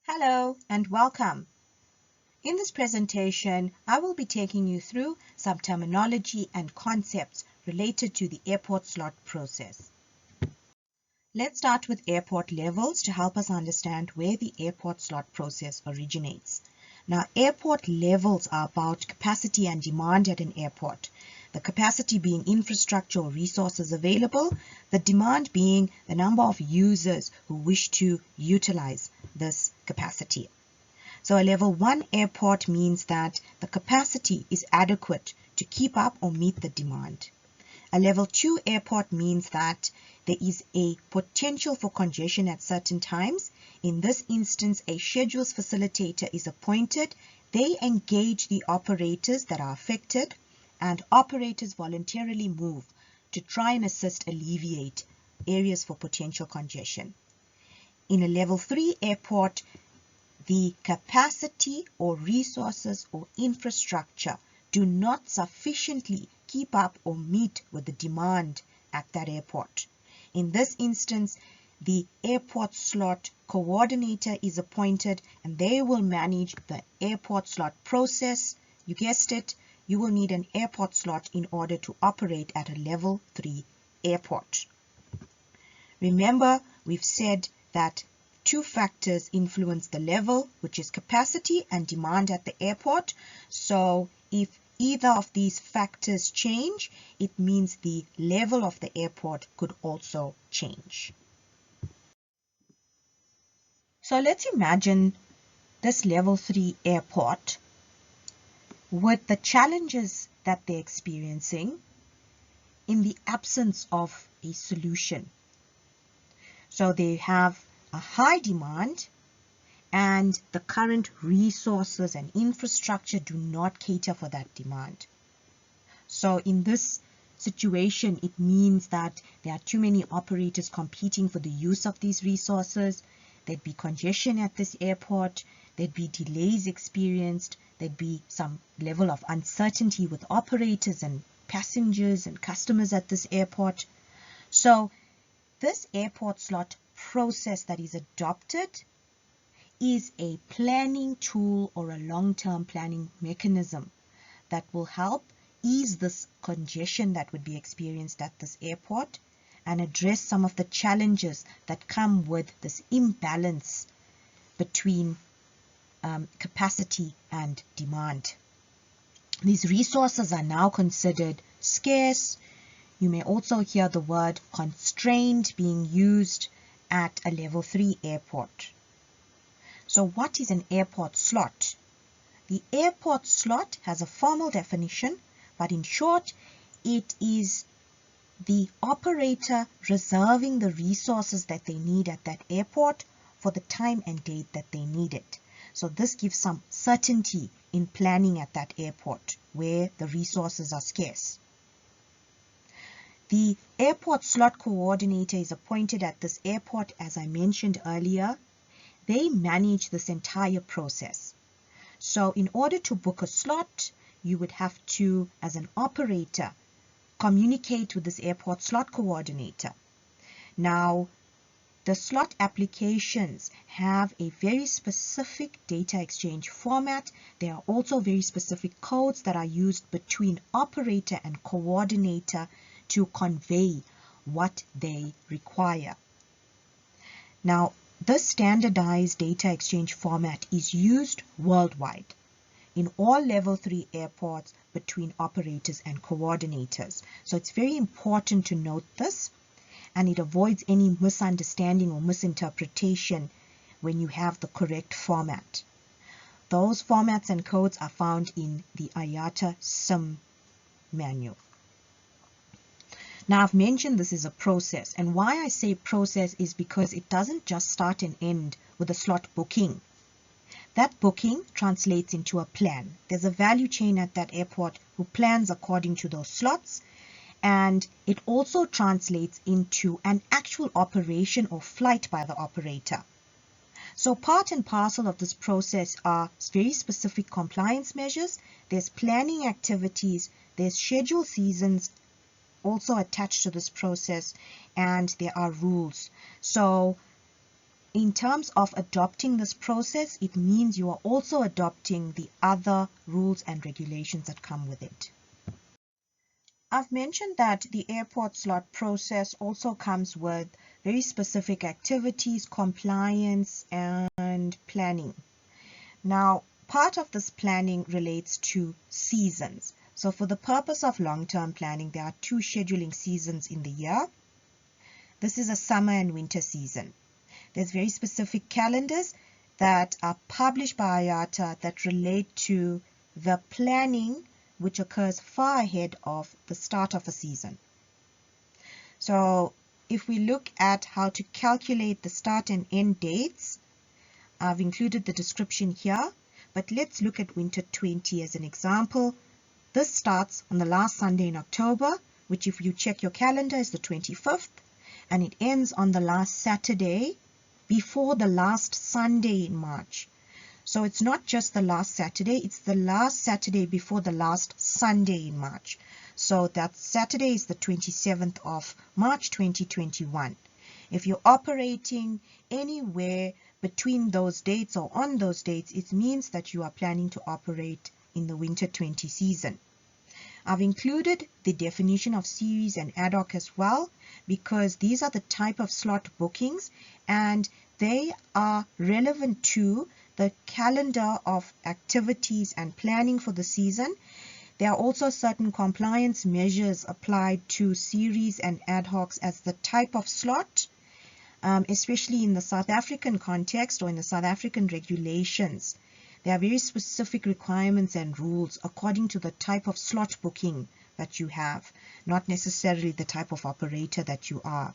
Hello and welcome. In this presentation, I will be taking you through some terminology and concepts related to the airport slot process. Let's start with airport levels to help us understand where the airport slot process originates. Now, airport levels are about capacity and demand at an airport. The capacity being infrastructure or resources available, the demand being the number of users who wish to utilize this capacity. So a level 1 airport means that the capacity is adequate to keep up or meet the demand. A level 2 airport means that there is a potential for congestion at certain times. In this instance, a schedules facilitator is appointed. They engage the operators that are affected, and operators voluntarily move to try and assist alleviate areas for potential congestion. In a level 3 airport, the capacity or resources or infrastructure do not sufficiently keep up or meet with the demand at that airport. In this instance, the airport slot coordinator is appointed and they will manage the airport slot process. You guessed it, you will need an airport slot in order to operate at a level 3 airport. Remember, we've said that two factors influence the level, which is capacity and demand at the airport. So if either of these factors change, it means the level of the airport could also change. So let's imagine this level 3 airport with the challenges that they're experiencing in the absence of a solution. So they have a high demand and the current resources and infrastructure do not cater for that demand. So in this situation, it means that there are too many operators competing for the use of these resources. There'd be congestion at this airport. There'd be delays experienced. There'd be some level of uncertainty with operators and passengers and customers at this airport. So this airport slot process that is adopted is a planning tool or a long-term planning mechanism that will help ease this congestion that would be experienced at this airport and address some of the challenges that come with this imbalance between capacity and demand. These resources are now considered scarce. You may also hear the word constrained being used at a level 3 airport. So what is an airport slot? The airport slot has a formal definition, but in short, it is the operator reserving the resources that they need at that airport for the time and date that they need it. So this gives some certainty in planning at that airport where the resources are scarce. The airport slot coordinator is appointed at this airport, as I mentioned earlier. They manage this entire process. So in order to book a slot, you would have to, as an operator, communicate with this airport slot coordinator. Now, the slot applications have a very specific data exchange format. There are also very specific codes that are used between operator and coordinator to convey what they require. Now, this standardized data exchange format is used worldwide in all level 3 airports between operators and coordinators. So it's very important to note this, and it avoids any misunderstanding or misinterpretation when you have the correct format. Those formats and codes are found in the IATA SIM manual. Now, I've mentioned this is a process, and why I say process is because it doesn't just start and end with a slot booking. That booking translates into a plan. There's a value chain at that airport who plans according to those slots, and it also translates into an actual operation or flight by the operator. So part and parcel of this process are very specific compliance measures. There's planning activities, there's schedule seasons also attached to this process, and there are rules. So in terms of adopting this process, it means you are also adopting the other rules and regulations that come with it. I've mentioned that the airport slot process also comes with very specific activities, compliance, and planning. Now, part of this planning relates to seasons. So for the purpose of long-term planning, there are two scheduling seasons in the year. This is a summer and winter season. There's very specific calendars that are published by IATA that relate to the planning which occurs far ahead of the start of a season. So if we look at how to calculate the start and end dates, I've included the description here, but let's look at Winter 20 as an example. This starts on the last Sunday in October, which if you check your calendar is the 25th, and it ends on the last Saturday before the last Sunday in March. So it's not just the last Saturday, it's the last Saturday before the last Sunday in March. So that Saturday is the 27th of March 2021. If you're operating anywhere between those dates or on those dates, it means that you are planning to operate in the Winter 20 season. I've included the definition of series and ad hoc as well, because these are the type of slot bookings and they are relevant to the calendar of activities and planning for the season. There are also certain compliance measures applied to series and ad hocs as the type of slot, especially in the South African context or in the South African regulations. There are very specific requirements and rules according to the type of slot booking that you have, not necessarily the type of operator that you are.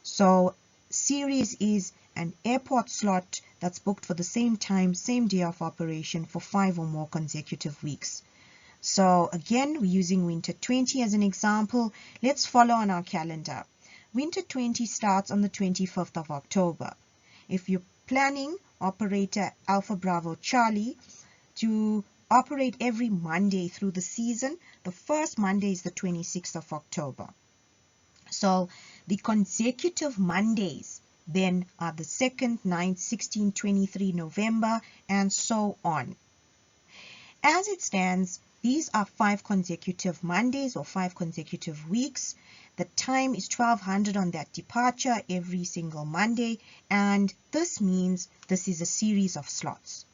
So series is an airport slot that's booked for the same time, same day of operation for 5 or more consecutive weeks. So again, we're using Winter 20 as an example. Let's follow on our calendar. Winter 20 starts on the 25th of October. If you're planning operator Alpha Bravo Charlie to operate every Monday through the season, the first Monday is the 26th of October. So the consecutive Mondays then are the 2nd, 9th, 16th, 23 November, and so on. As it stands, these are 5 consecutive Mondays or 5 consecutive weeks. The time is 1200 on that departure every single Monday, and this means this is a series of slots.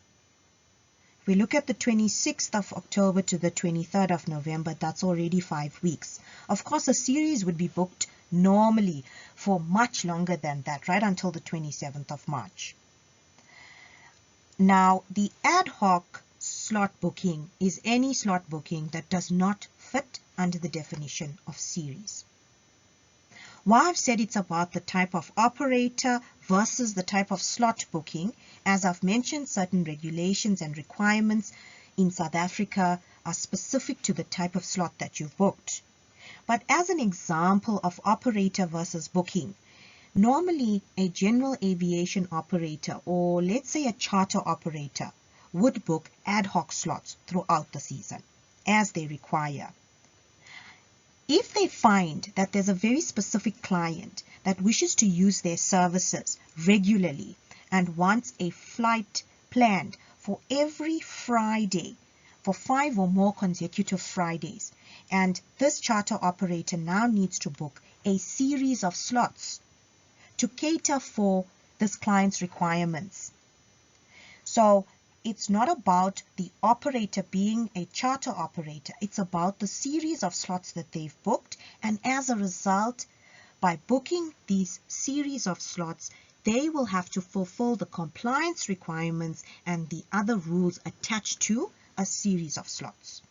If we look at the 26th of October to the 23rd of November, that's already 5 weeks. Of course, a series would be booked normally for much longer than that, right until the 27th of March. Now, the ad hoc slot booking is any slot booking that does not fit under the definition of series. Why I've said it's about the type of operator versus the type of slot booking, as I've mentioned, certain regulations and requirements in South Africa are specific to the type of slot that you've booked. But as an example of operator versus booking, normally a general aviation operator, or let's say a charter operator, would book ad hoc slots throughout the season as they require. If they find that there's a very specific client that wishes to use their services regularly and wants a flight planned for every Friday for 5 or more consecutive Fridays, and this charter operator now needs to book a series of slots to cater for this client's requirements. So it's not about the operator being a charter operator. It's about the series of slots that they've booked. And as a result, by booking these series of slots, they will have to fulfill the compliance requirements and the other rules attached to a series of slots.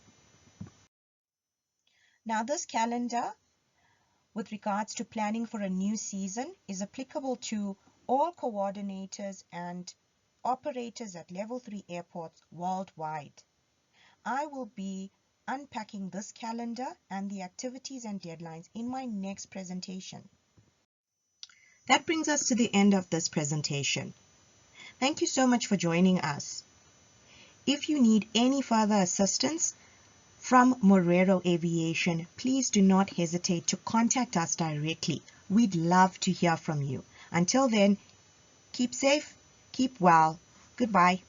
Now, this calendar, with regards to planning for a new season, is applicable to all coordinators and operators at Level 3 airports worldwide. I will be unpacking this calendar and the activities and deadlines in my next presentation. That brings us to the end of this presentation. Thank you so much for joining us. If you need any further assistance from Morero Aviation, please do not hesitate to contact us directly. We'd love to hear from you. Until then, Keep safe, keep well. Goodbye.